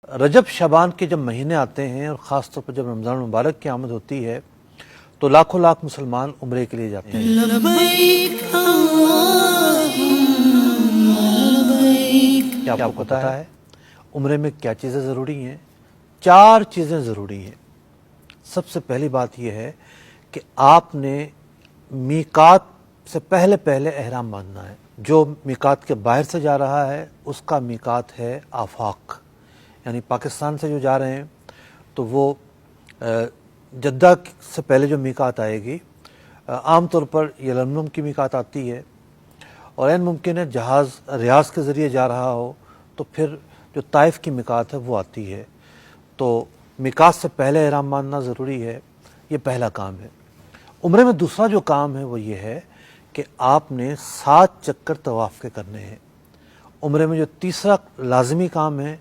رجب شعبان کے جب مہینے آتے ہیں اور خاص طور پر جب رمضان المبارک کی آمد ہوتی ہے تو لاکھوں لاکھ مسلمان عمرے کے لیے جاتے ہیں۔ کیا آپ کو پتہ ہے عمرے میں کیا چیزیں ضروری ہیں؟ 4 چیزیں ضروری ہیں۔ سب سے پہلی بات یہ ہے کہ آپ نے میقات سے پہلے احرام باندھنا ہے۔ جو میقات کے باہر سے جا رہا ہے اس کا میقات ہے آفاق، یعنی پاکستان سے جو جا رہے ہیں تو وہ جدہ سے پہلے جو میقات آئے گی، عام طور پر یلملم کی میقات آتی ہے، اور این ممکن ہے جہاز ریاض کے ذریعے جا رہا ہو تو پھر جو طائف کی میقات ہے وہ آتی ہے۔ تو میقات سے پہلے احرام باندھنا ضروری ہے، یہ پہلا کام ہے۔ عمرے میں دوسرا جو کام ہے وہ یہ ہے کہ آپ نے 7 چکر طواف کے کرنے ہیں۔ عمرے میں جو تیسرا لازمی کام ہے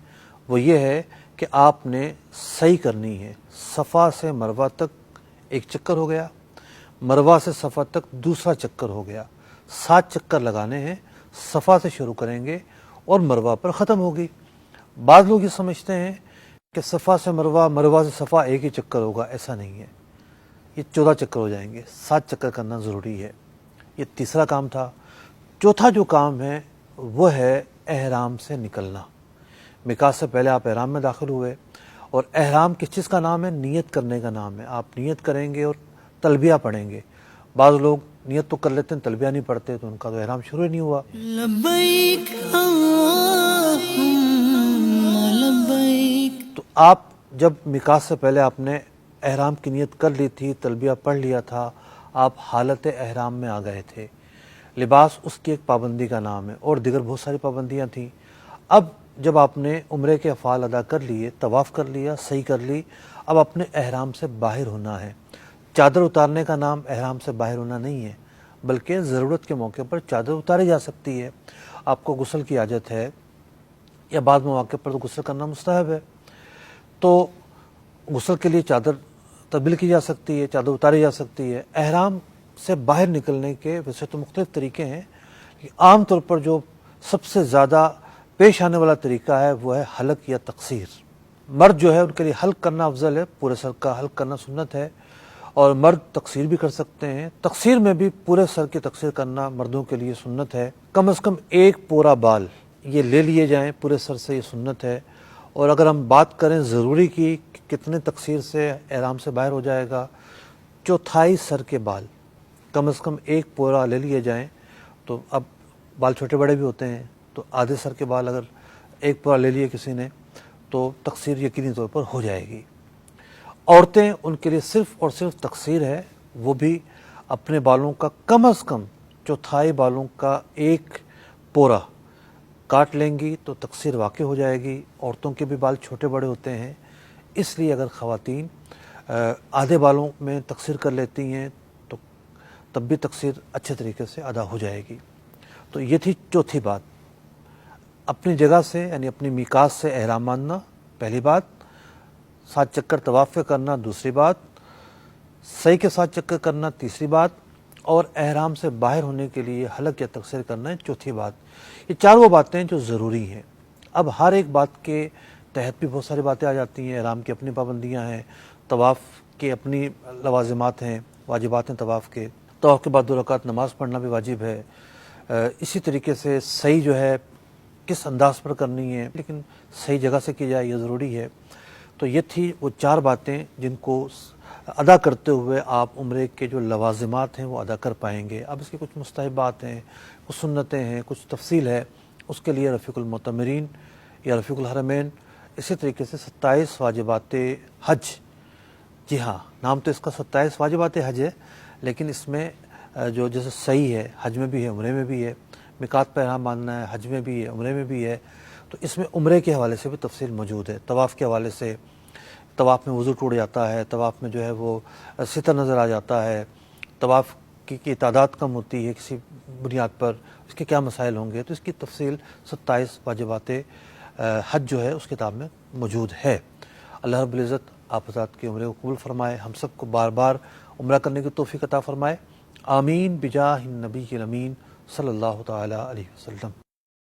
وہ یہ ہے کہ آپ نے سعی کرنی ہے۔ صفا سے مروہ تک 1 چکر ہو گیا، مروہ سے صفا تک دوسرا چکر ہو گیا، 7 چکر لگانے ہیں۔ صفا سے شروع کریں گے اور مروہ پر ختم ہوگی۔ بعض لوگ یہ سمجھتے ہیں کہ صفا سے مروہ، مروہ سے صفا ایک ہی چکر ہوگا، ایسا نہیں ہے، یہ 14 چکر ہو جائیں گے۔ 7 چکر کرنا ضروری ہے، یہ تیسرا کام تھا۔ چوتھا جو کام ہے وہ ہے احرام سے نکلنا۔ میقات سے پہلے آپ احرام میں داخل ہوئے، اور احرام کس چیز کا نام ہے؟ نیت کرنے کا نام ہے۔ آپ نیت کریں گے اور تلبیہ پڑھیں گے۔ بعض لوگ نیت تو کر لیتے ہیں، تلبیہ نہیں پڑھتے، تو ان کا تو احرام شروع ہی نہیں ہوا۔ لبیک لبیک۔ تو آپ جب میقات سے پہلے آپ نے احرام کی نیت کر لی تھی، تلبیہ پڑھ لیا تھا، آپ حالت احرام میں آ گئے تھے۔ لباس اس کی ایک پابندی کا نام ہے، اور دیگر بہت ساری پابندیاں تھیں۔ اب جب آپ نے عمرے کے افعال ادا کر لیے، طواف کر لیا، سعی کر لی، اب اپنے احرام سے باہر ہونا ہے۔ چادر اتارنے کا نام احرام سے باہر ہونا نہیں ہے، بلکہ ضرورت کے موقع پر چادر اتاری جا سکتی ہے۔ آپ کو غسل کی حاجت ہے یا بعض مواقع پر تو غسل کرنا مستحب ہے، تو غسل کے لیے چادر تبدیل کی جا سکتی ہے، چادر اتاری جا سکتی ہے۔ احرام سے باہر نکلنے کے ویسے تو مختلف طریقے ہیں، لیکن عام طور پر جو سب سے زیادہ پیش آنے والا طریقہ ہے وہ ہے حلق یا تقصیر۔ مرد جو ہے ان کے لیے حلق کرنا افضل ہے، پورے سر کا حلق کرنا سنت ہے، اور مرد تقصیر بھی کر سکتے ہیں۔ تقصیر میں بھی پورے سر کی تقصیر کرنا مردوں کے لیے سنت ہے۔ کم از کم 1 پورا بال یہ لے لیے جائیں پورے سر سے، یہ سنت ہے۔ اور اگر ہم بات کریں ضروری کی کتنے تقصیر سے احرام سے باہر ہو جائے گا، 1/4 سر کے بال کم از کم 1 پورا لے لیے جائیں۔ تو اب بال چھوٹے بڑے بھی ہوتے ہیں، تو آدھے سر کے بال اگر 1 پورا لے لیے کسی نے تو تقصیر یقینی طور پر ہو جائے گی۔ عورتیں ان کے لیے صرف اور صرف تقصیر ہے، وہ بھی اپنے بالوں کا کم از کم 1/4 بالوں کا 1 پورا کاٹ لیں گی تو تقصیر واقع ہو جائے گی۔ عورتوں کے بھی بال چھوٹے بڑے ہوتے ہیں، اس لیے اگر خواتین آدھے بالوں میں تقصیر کر لیتی ہیں تو تب بھی تقصیر اچھے طریقے سے ادا ہو جائے گی۔ تو یہ تھی چوتھی بات، اپنی جگہ سے یعنی اپنی میقات سے احرام باندھنا، پہلی بات۔ 7 چکر طواف کے کرنا، دوسری بات۔ سعی کے 7 چکر کرنا، تیسری بات۔ اور احرام سے باہر ہونے کے لیے حلق یا تقصیر کرنا ہے، چوتھی بات۔ یہ 4 وہ باتیں جو ضروری ہیں۔ اب ہر ایک بات کے تحت بھی بہت ساری باتیں آ جاتی ہیں۔ احرام کی اپنی پابندیاں ہیں، طواف کے اپنی لوازمات ہیں، واجبات ہیں طواف کے۔ طواف کے بعد 2 رکعت نماز پڑھنا بھی واجب ہے۔ اسی طریقے سے سعی جو ہے کس انداز پر کرنی ہے، لیکن صحیح جگہ سے کی جائے، یہ ضروری ہے۔ تو یہ تھی وہ 4 باتیں جن کو ادا کرتے ہوئے آپ عمرے کے جو لوازمات ہیں وہ ادا کر پائیں گے۔ اب اس کی کچھ مستحبات ہیں، کچھ سنتیں ہیں، کچھ تفصیل ہے، اس کے لیے رفیق المعتمرین یا رفیق الحرمین، اسی طریقے سے 27 واجبات حج، جی ہاں نام تو اس کا 27 واجبات حج ہے، لیکن اس میں جو جیسے صحیح ہے، حج میں بھی ہے، عمرے میں بھی ہے، میقات پہ احرام باندھنا ہے، حج میں بھی ہے، عمرے میں بھی ہے، تو اس میں عمرے کے حوالے سے بھی تفصیل موجود ہے۔ طواف کے حوالے سے، طواف میں وضو ٹوٹ جاتا ہے، طواف میں جو ہے وہ ستر نظر آ جاتا ہے، طواف کی تعداد کم ہوتی ہے کسی بنیاد پر، اس کے کیا مسائل ہوں گے، تو اس کی تفصیل 27 واجبات حج جو ہے اس کتاب میں موجود ہے۔ اللہ رب العزت آپ حضرات کے عمرے کو قبول فرمائے، ہم سب کو بار بار عمرہ کرنے کی توفیق عطا فرمائے، آمین بجاہ النبی الامین صلی اللہ تعالی علیہ وسلم۔